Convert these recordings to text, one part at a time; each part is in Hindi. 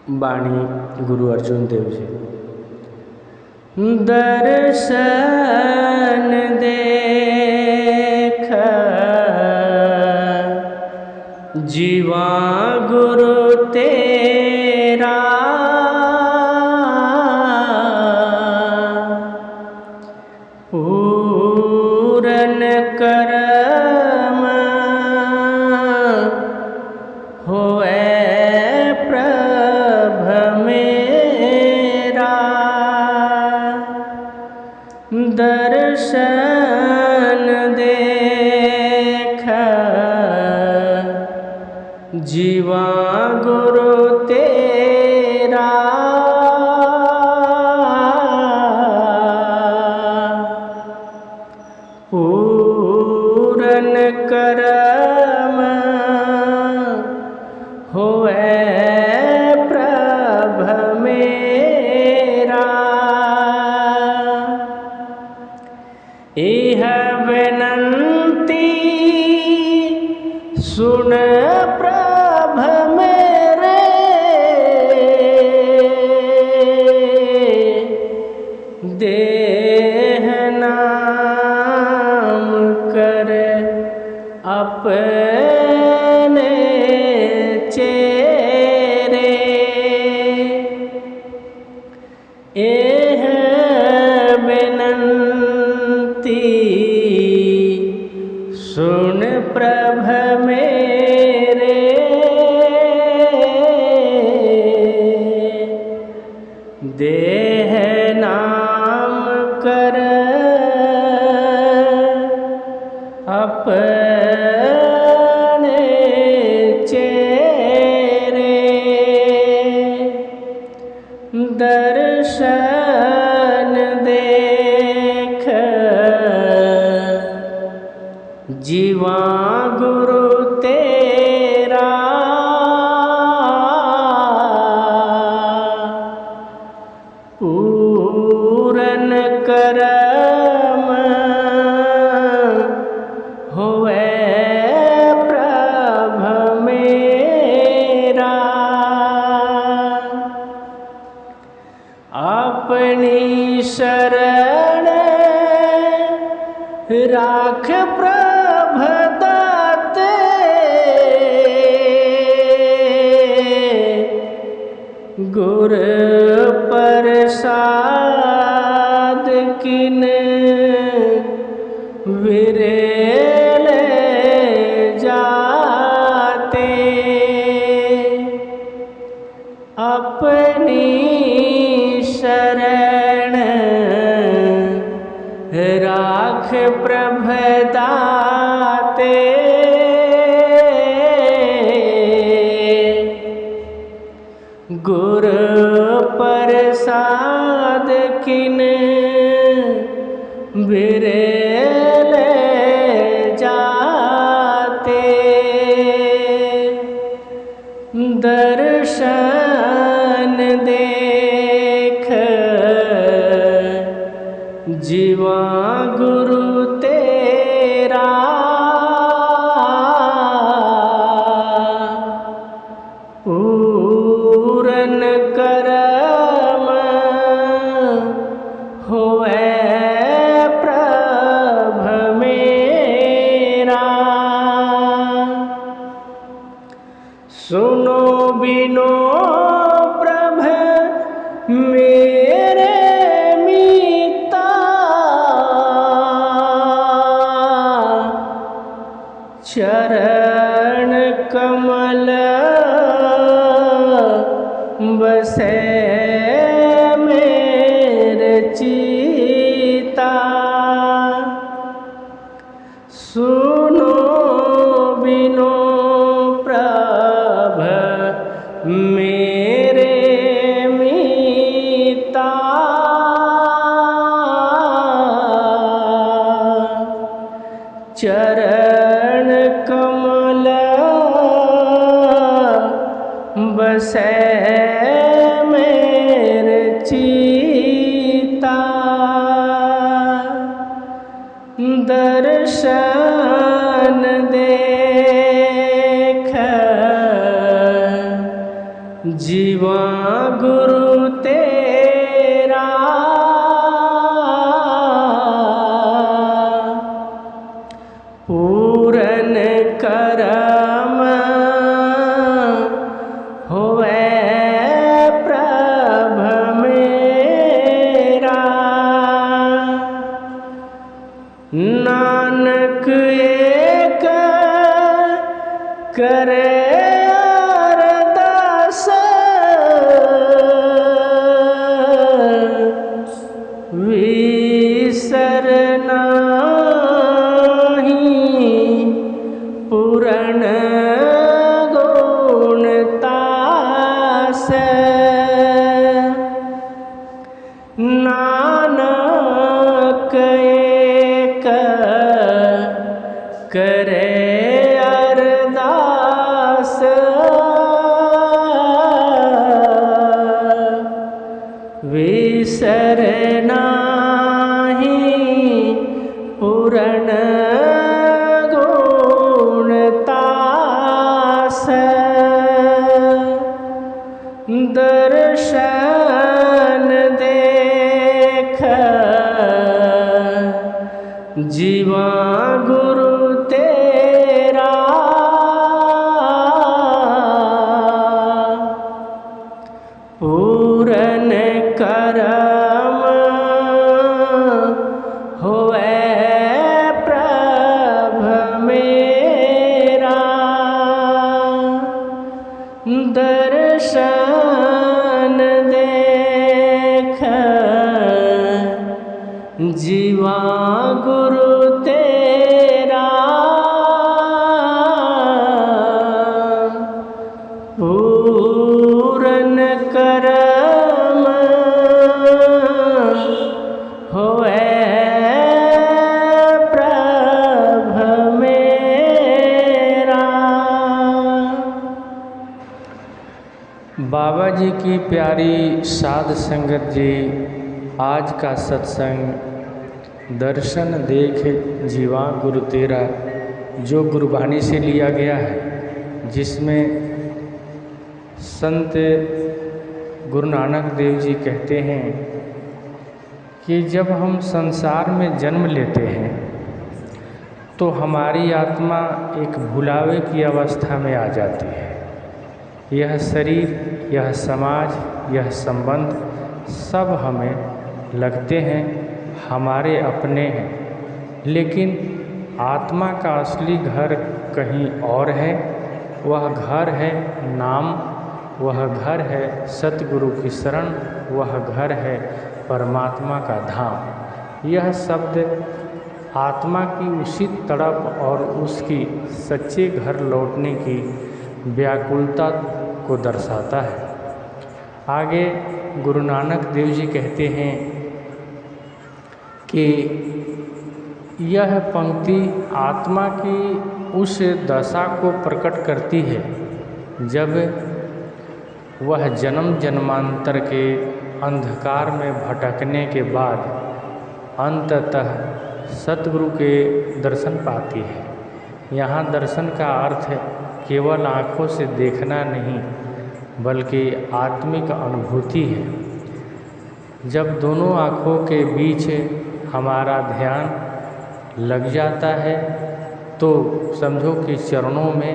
बाणी गुरु अर्जुन देव जी। दर्शन देख जीवा गुरु तेरा, पूरन करम होए प्रभ मेरा। दर्शन देख जीवा गुरु तेरा, पूरन करम होए प्रभ मेरा। एह विनंती सुन प्रभ मेरे, देह नाम कर अपने चेरे। एह विनंती सुन प्रभ मेरे, देह नाम कर अपने चेरे। दर्शन देख जीवा गुरु तेरा, पूरन करम होए प्रभ मेरा। अपनी शरण राख प्रभ दाते, गुर प्रसाद किन विरेल जाते। अपनी शरण राख प्रभ दाते, गुर प्रसाद किन विरेल जाते। दर्शन देख जीवा गुरु तेरा, पूरन करम होए प्रभ मेरा। सुनो बिनो प्रभ मेरे मीता, चरण कमल बसे मेरे चिता। सुनो बिनो प्रभ मेरे मीता, चरण कमल बसे मेरे चिता। दर्शन देख जीवा गुरु तेरा पूरन करम होवे प्रभ मेरा। नानक एक करे अरदास विसर नाही पूरन गुणतास। नानक एक करे अरदास विसर नाही पूरन गुणतास। दर्शन देख जीवा गुरु तेरा पूरन करम होवे प्रभ मेरा। दर्शन देख जीवा गुरु तेरा पूरन करम होवे प्रभ मेरा। बाबा जी की प्यारी साध संगत जी, आज का सत्संग दर्शन देख जीवा गुरु तेरा जो गुरबाणी से लिया गया है, जिसमें संत गुरु नानक देव जी कहते हैं कि जब हम संसार में जन्म लेते हैं तो हमारी आत्मा एक भुलावे की अवस्था में आ जाती है। यह शरीर, यह समाज, यह संबंध सब हमें लगते हैं हमारे अपने हैं, लेकिन आत्मा का असली घर कहीं और है। वह घर है नाम, वह घर है सतगुरु की शरण, वह घर है परमात्मा का धाम। यह शब्द आत्मा की उसी तड़प और उसकी सच्चे घर लौटने की व्याकुलता को दर्शाता है। आगे गुरु नानक देव जी कहते हैं कि यह पंक्ति आत्मा की उस दशा को प्रकट करती है जब वह जन्म जन्मांतर के अंधकार में भटकने के बाद अंततः सतगुरु के दर्शन पाती है। यहाँ दर्शन का अर्थ केवल आँखों से देखना नहीं, बल्कि आत्मिक अनुभूति है। जब दोनों आँखों के बीच हमारा ध्यान लग जाता है तो समझो कि चरणों में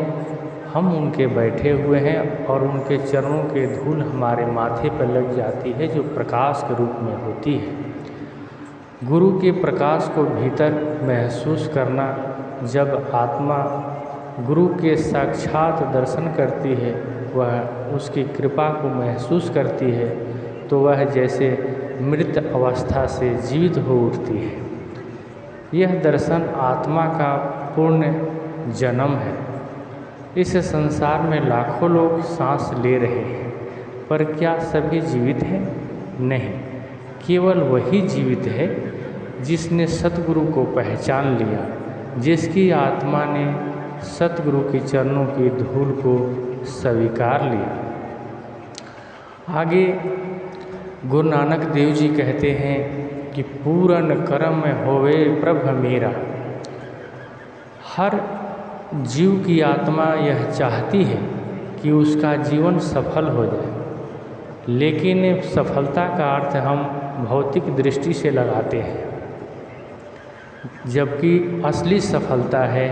हम उनके बैठे हुए हैं और उनके चरणों के धूल हमारे माथे पर लग जाती है, जो प्रकाश के रूप में होती है। गुरु के प्रकाश को भीतर महसूस करना, जब आत्मा गुरु के साक्षात दर्शन करती है, वह उसकी कृपा को महसूस करती है, तो वह जैसे मृत अवस्था से जीवित हो उठती है। यह दर्शन आत्मा का पूर्ण जन्म है। इस संसार में लाखों लोग सांस ले रहे हैं, पर क्या सभी जीवित हैं? नहीं, केवल वही जीवित है जिसने सतगुरु को पहचान लिया, जिसकी आत्मा ने सतगुरु के चरणों की धूल को स्वीकार लिया। आगे गुरु नानक देव जी कहते हैं कि पूरन करम होवे प्रभ मेरा। हर जीव की आत्मा यह चाहती है कि उसका जीवन सफल हो जाए। लेकिन सफलता का अर्थ हम भौतिक दृष्टि से लगाते हैं, जबकि असली सफलता है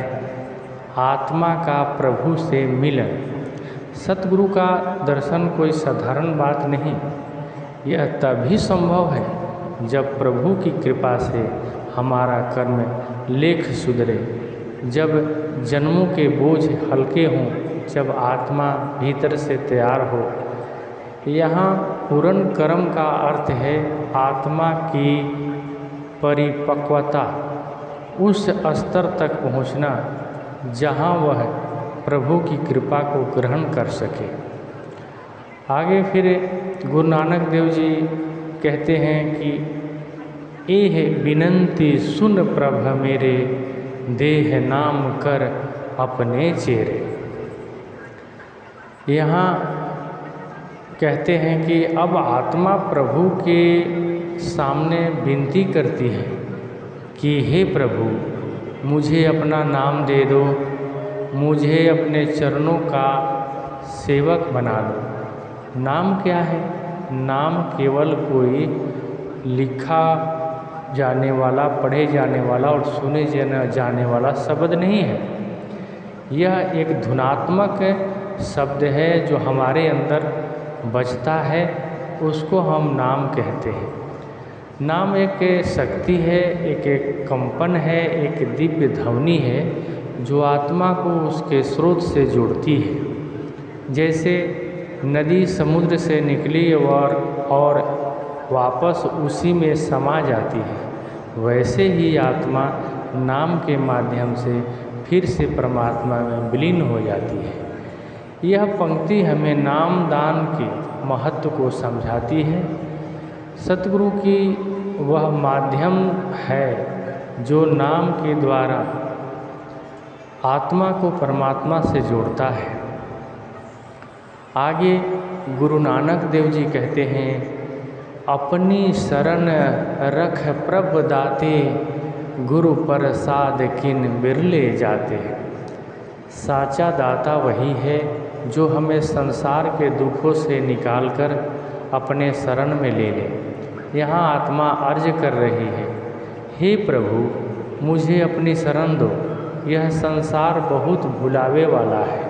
आत्मा का प्रभु से मिलन। सतगुरु का दर्शन कोई साधारण बात नहीं, यह तभी संभव है जब प्रभु की कृपा से हमारा कर्म लेख सुधरे, जब जन्मों के बोझ हल्के हों, जब आत्मा भीतर से तैयार हो। यहाँ पूर्ण कर्म का अर्थ है आत्मा की परिपक्वता, उस स्तर तक पहुँचना जहाँ वह प्रभु की कृपा को ग्रहण कर सके। आगे फिर गुरु नानक देव जी कहते हैं कि एह बिनंती सुन प्रभ मेरे, देह नाम कर अपने चेरे। यहाँ कहते हैं कि अब आत्मा प्रभु के सामने विनती करती है कि हे प्रभु, मुझे अपना नाम दे दो, मुझे अपने चरणों का सेवक बना लो। नाम क्या है? नाम केवल कोई लिखा जाने वाला, पढ़े जाने वाला और सुने जाने वाला शब्द नहीं है। यह एक धुनात्मक शब्द है जो हमारे अंदर बजता है, उसको हम नाम कहते हैं। नाम एक शक्ति है, एक कंपन है, एक दिव्य ध्वनि है जो आत्मा को उसके स्रोत से जोड़ती है। जैसे नदी समुद्र से निकली और वापस उसी में समा जाती है, वैसे ही आत्मा नाम के माध्यम से फिर से परमात्मा में विलीन हो जाती है। यह पंक्ति हमें नाम दान के महत्व को समझाती है। सतगुरु की वह माध्यम है जो नाम के द्वारा आत्मा को परमात्मा से जोड़ता है। आगे गुरु नानक देव जी कहते हैं, अपनी शरण रख प्रभ दाते, गुरु प्रसाद किन बिरले जाते। साचा दाता वही है जो हमें संसार के दुखों से निकालकर अपने शरण में ले ले। यहाँ आत्मा अर्ज कर रही है, हे प्रभु मुझे अपनी शरण दो, यह संसार बहुत भुलावे वाला है।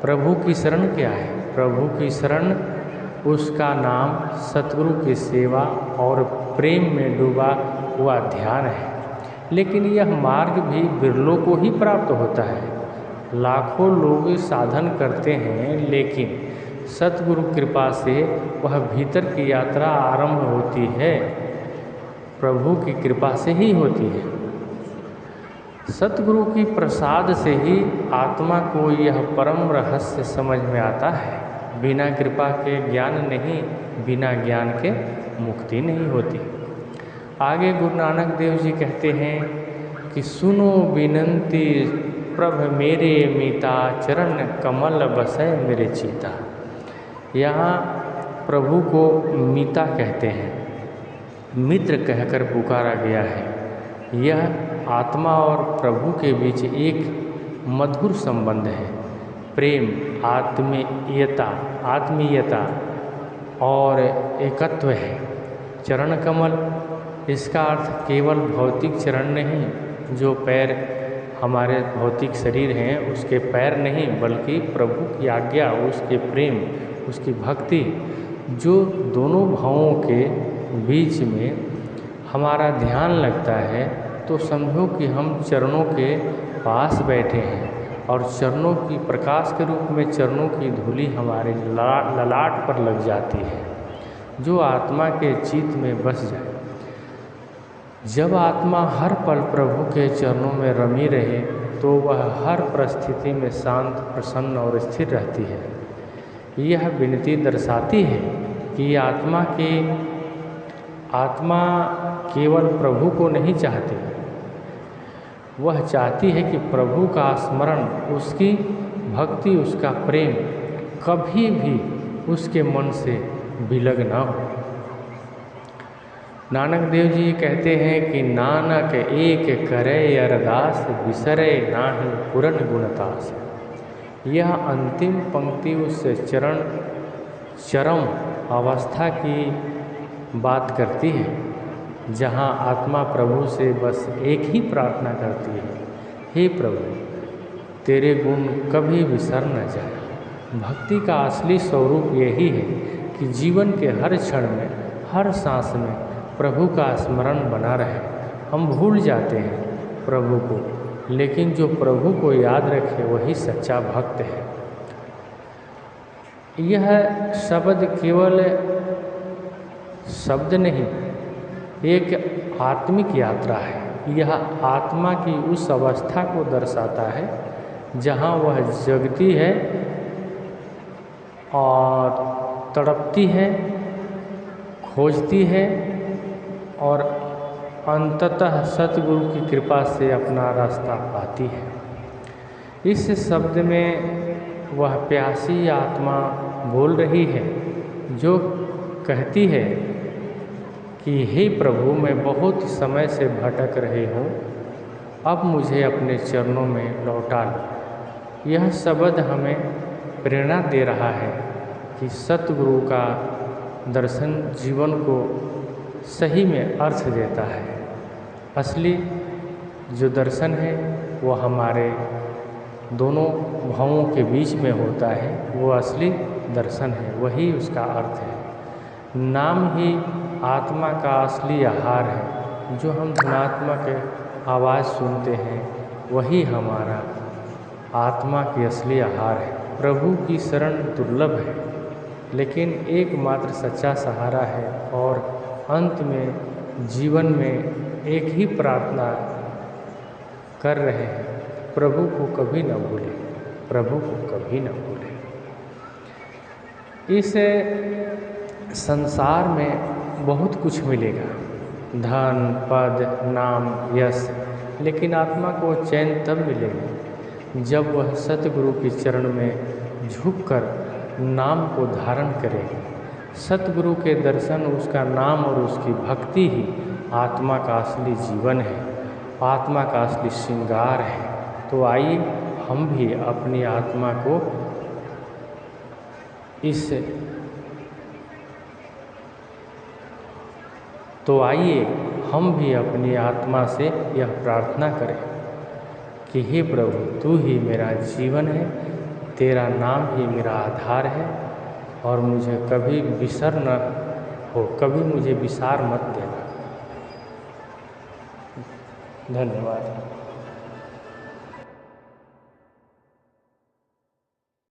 प्रभु की शरण क्या है? प्रभु की शरण उसका नाम, सतगुरु की सेवा और प्रेम में डूबा हुआ ध्यान है। लेकिन यह मार्ग भी बिरलों को ही प्राप्त होता है। लाखों लोग साधन करते हैं, लेकिन सतगुरु कृपा से वह भीतर की यात्रा आरंभ होती है, प्रभु की कृपा से ही होती है। सतगुरु की प्रसाद से ही आत्मा को यह परम रहस्य समझ में आता है। बिना कृपा के ज्ञान नहीं, बिना ज्ञान के मुक्ति नहीं होती। आगे गुरु नानक देव जी कहते हैं कि सुनो बिनंती प्रभ मेरे मीता, चरण कमल बसै मेरे चीता। यहाँ प्रभु को मीता कहते हैं, मित्र कहकर पुकारा गया है। यह आत्मा और प्रभु के बीच एक मधुर संबंध है। प्रेम, आत्मीयता और एकत्व है। चरण कमल, इसका अर्थ केवल भौतिक चरण नहीं, जो पैर हमारे भौतिक शरीर हैं उसके पैर नहीं, बल्कि प्रभु की आज्ञा, उसके प्रेम, उसकी भक्ति, जो दोनों भावों के बीच में हमारा ध्यान लगता है तो समझो कि हम चरणों के पास बैठे हैं और चरणों की प्रकाश के रूप में चरणों की धूलि हमारे ललाट पर लग जाती है, जो आत्मा के चित्त में बस जाए। जब आत्मा हर पल प्रभु के चरणों में रमी रहे तो वह हर परिस्थिति में शांत, प्रसन्न और स्थिर रहती है। यह विनती दर्शाती है कि आत्मा केवल प्रभु को नहीं चाहती, वह चाहती है कि प्रभु का स्मरण, उसकी भक्ति, उसका प्रेम कभी भी उसके मन से विलग न हो। नानक देव जी कहते हैं कि नानक एक करे अरदास, बिसरे नाहि पुरन गुणतास। यह अंतिम पंक्ति उस चरम अवस्था की बात करती है जहाँ आत्मा प्रभु से बस एक ही प्रार्थना करती है, हे प्रभु तेरे गुण कभी बिसर न जाए। भक्ति का असली स्वरूप यही है कि जीवन के हर क्षण में, हर सांस में प्रभु का स्मरण बना रहे। हम भूल जाते हैं प्रभु को, लेकिन जो प्रभु को याद रखे वही सच्चा भक्त है। यह शब्द केवल शब्द नहीं, एक आत्मिक यात्रा है। यह आत्मा की उस अवस्था को दर्शाता है जहाँ वह जगती है और तड़पती है, खोजती है और अंततः सतगुरु की कृपा से अपना रास्ता पाती है। इस शब्द में वह प्यासी आत्मा बोल रही है जो कहती है कि हे प्रभु मैं बहुत समय से भटक रही हूँ, अब मुझे अपने चरणों में लौटा लो। यह शब्द हमें प्रेरणा दे रहा है कि सतगुरु का दर्शन जीवन को सही में अर्थ देता है। असली जो दर्शन है वो हमारे दोनों भावों के बीच में होता है, वो असली दर्शन है, वही उसका अर्थ है। नाम ही आत्मा का असली आहार है। जो हम धुनात्मक आवाज़ सुनते हैं वही हमारा आत्मा की असली आहार है। प्रभु की शरण दुर्लभ है, लेकिन एकमात्र सच्चा सहारा है। और अंत में जीवन में एक ही प्रार्थना कर रहे हैं, प्रभु को कभी न भूलें, प्रभु को कभी न भूलें। इस संसार में बहुत कुछ मिलेगा, धन, पद, नाम, यश, लेकिन आत्मा को चैन तब मिलेगा जब वह सतगुरु के चरण में झुककर नाम को धारण करेगी। सतगुरु के दर्शन, उसका नाम और उसकी भक्ति ही आत्मा का असली जीवन है, आत्मा का असली श्रृंगार है। तो आइए हम भी अपनी आत्मा को हम भी अपनी आत्मा से यह प्रार्थना करें कि हे प्रभु तू ही मेरा जीवन है, तेरा नाम ही मेरा आधार है और मुझे कभी बिसर न हो, कभी मुझे विसार मत देना। धन्यवाद।